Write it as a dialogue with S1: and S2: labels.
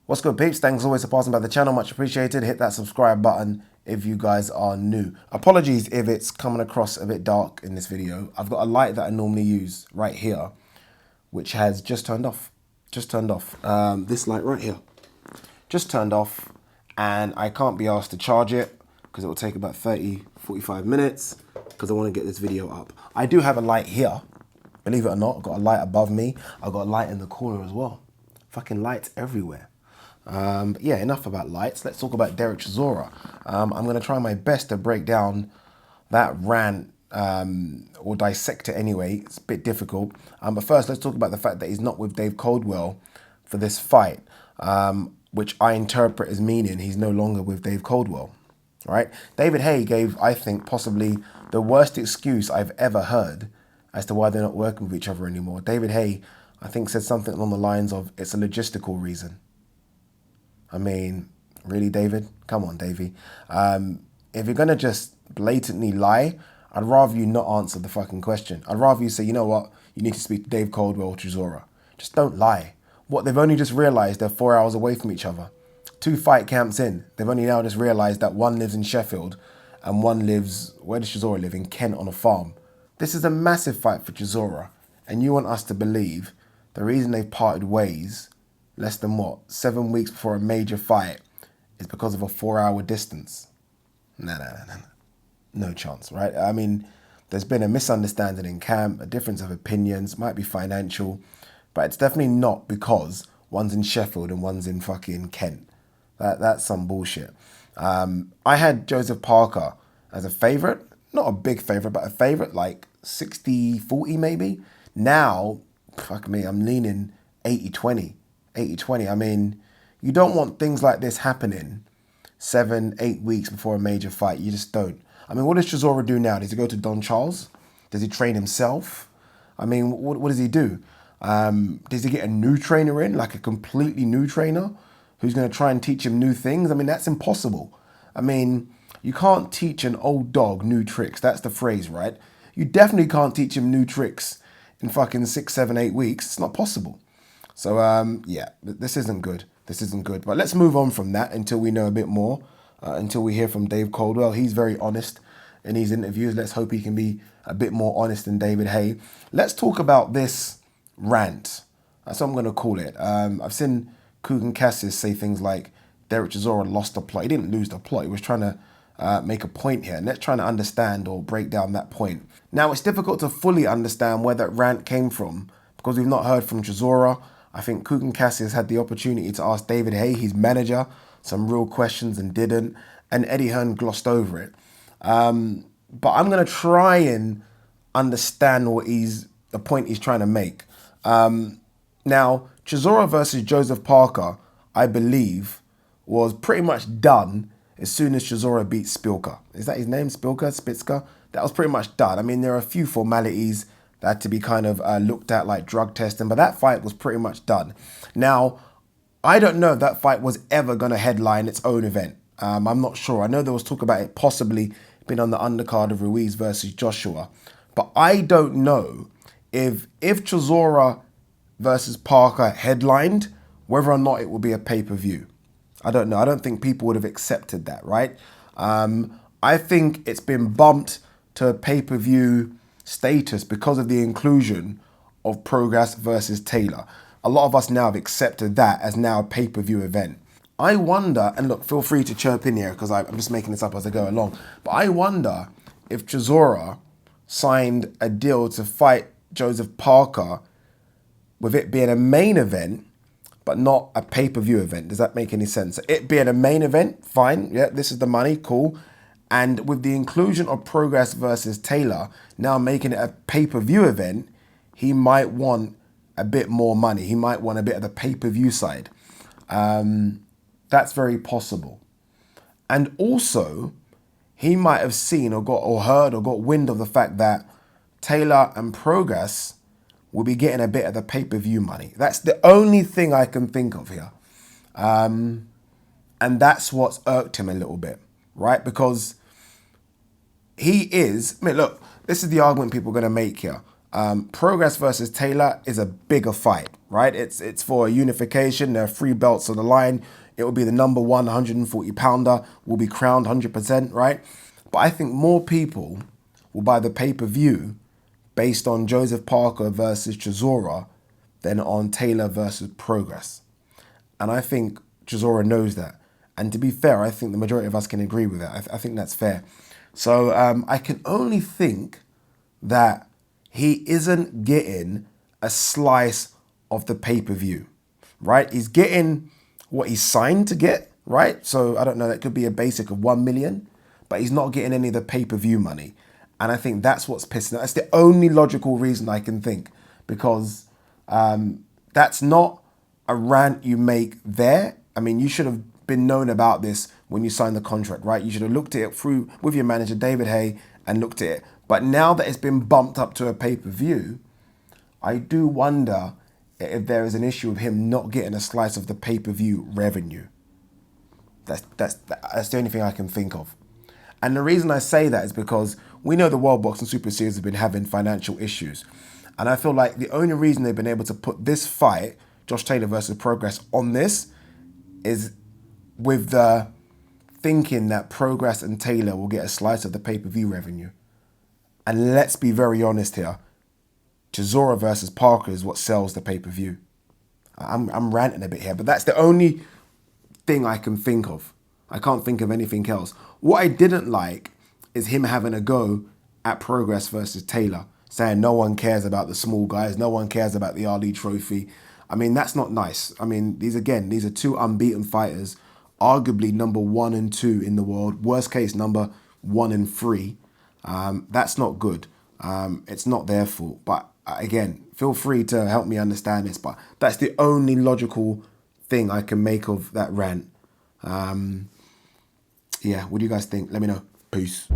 S1: What's good, peeps? Thanks always for passing by the channel. Much appreciated. Hit that subscribe button if you guys are new. Apologies if it's coming across a bit dark in this video. I've got a light that I normally use right here, which has just turned off. This light right here. Just turned off, and I can't be asked to charge it because it will take about 30-45 minutes because I want to get this video up. I do have a light here. Believe it or not, I've got a light above me. I've got a light in the corner as well. Fucking lights everywhere. But yeah, enough about lights. Let's talk about Dereck Chisora. I'm going to try my best to break down that rant or dissect it anyway. It's a bit difficult. But first, let's talk about the fact that he's not with Dave Coldwell for this fight, which I interpret as meaning he's no longer with Dave Coldwell. Right? David Haye gave, I think, possibly the worst excuse I've ever heard as to why they're not working with each other anymore. David Haye, I think, said something along the lines of, it's a logistical reason. I mean, really, David? Come on, Davey. If you're going to just blatantly lie, I'd rather you not answer the fucking question. I'd rather you say, you know what, you need to speak to Dave Coldwell or Chisora. Just don't lie. What, they've only just realised they're 4 hours away from each other. 2 fight camps in. They've only now just realised that one lives in Sheffield and one lives, where does Chisora live? In Kent on a farm. This is a massive fight for Chisora, and you want us to believe the reason they've parted ways less than what, 7 weeks before a major fight is because of a 4-hour distance? No. No chance, right? I mean, there's been a misunderstanding in camp, a difference of opinions, might be financial, but it's definitely not because one's in Sheffield and one's in fucking Kent. That's some bullshit. I had Joseph Parker as a favourite, not a big favourite, but a favourite, like 60-40 maybe. Now, fuck me, I'm leaning 80-20. 80-20. I mean, you don't want things like this happening 7-8 weeks before a major fight. You just don't. I mean, what does Chisora do now? Does he go to Don Charles? Does he train himself? I mean, what does he do? Does he get a new trainer in, like a completely new trainer who's going to try and teach him new things? I mean, that's impossible. I mean, you can't teach an old dog new tricks. That's the phrase, right? You definitely can't teach him new tricks in fucking 6, 7, 8 weeks. It's not possible. So, yeah, this isn't good. This isn't good. But let's move on from that until we know a bit more, until we hear from Dave Coldwell. He's very honest in these interviews. Let's hope he can be a bit more honest than David Haye. Let's talk about this rant. That's what I'm going to call it. I've seen Kugan Cassius say things like Dereck Chisora lost the plot. He didn't lose the plot. He was trying to make a point here. And let's try to understand or break down that point. Now, it's difficult to fully understand where that rant came from because we've not heard from Chisora. I think Kugan Cassius had the opportunity to ask David Haye, his manager, some real questions and didn't. And Eddie Hearn glossed over it. But I'm going to try and understand the point he's trying to make. Now, Chisora versus Joseph Parker, I believe, was pretty much done as soon as Chisora beat Spilka. Is that his name? Spitzka? That was pretty much done. I mean, there are a few formalities that had to be kind of looked at, like drug testing, but that fight was pretty much done. Now, I don't know if that fight was ever going to headline its own event. I'm not sure. I know there was talk about it possibly being on the undercard of Ruiz versus Joshua, but I don't know if Chisora versus Parker headlined, whether or not it will be a pay-per-view. I don't know. I don't think people would have accepted that, right? I think it's been bumped to a pay-per-view status because of the inclusion of Progress versus Taylor. A lot of us now have accepted that as now a pay-per-view event. I wonder, and look, feel free to chirp in here because I'm just making this up as I go along, but I wonder if Chisora signed a deal to fight Joseph Parker with it being a main event, but not a pay-per-view event. Does that make any sense? It being a main event, fine, yeah, this is the money, cool. And with the inclusion of Progress versus Taylor, now making it a pay-per-view event, he might want a bit more money. He might want a bit of the pay-per-view side. That's very possible. And also, he might have seen or heard or got wind of the fact that Taylor and Progress will be getting a bit of the pay-per-view money. That's the only thing I can think of here. And that's what's irked him a little bit, right? Because he is, I mean, look, this is the argument people are going to make here. Progress versus Taylor is a bigger fight, right? It's for a unification. There are 3 belts on the line. It will be the number one 140 pounder, will be crowned 100%, right? But I think more people will buy the pay-per-view based on Joseph Parker versus Chisora than on Taylor versus Progress. And I think Chisora knows that. And to be fair, I think the majority of us can agree with that. I think that's fair. So I can only think that he isn't getting a slice of the pay-per-view, right? He's getting what he's signed to get, right? So I don't know, that could be a basic of 1 million, but he's not getting any of the pay-per-view money. And I think that's what's pissing him. That's the only logical reason I can think, because that's not a rant you make there. I mean, you should have been known about this when you signed the contract, right? You should have looked at it through with your manager, David Hay, and looked at it. But now that it's been bumped up to a pay-per-view, I do wonder if there is an issue with him not getting a slice of the pay-per-view revenue. That's the only thing I can think of. And the reason I say that is because we know the World Boxing Super Series have been having financial issues. And I feel like the only reason they've been able to put this fight, Josh Taylor versus Progress, on this is with the thinking that Progress and Taylor will get a slice of the pay-per-view revenue. And let's be very honest here, Chisora versus Parker is what sells the pay-per-view. I'm ranting a bit here, but that's the only thing I can think of. I can't think of anything else. What I didn't like is him having a go at Progress versus Taylor, saying no one cares about the small guys, no one cares about the Ali Trophy. I mean, that's not nice. I mean, these are 2 unbeaten fighters, arguably number 1 and 2 in the world, worst case number 1 and 3. That's not good. It's not their fault. But again, feel free to help me understand this. But that's the only logical thing I can make of that rant. Yeah, what do you guys think? Let me know. Peace.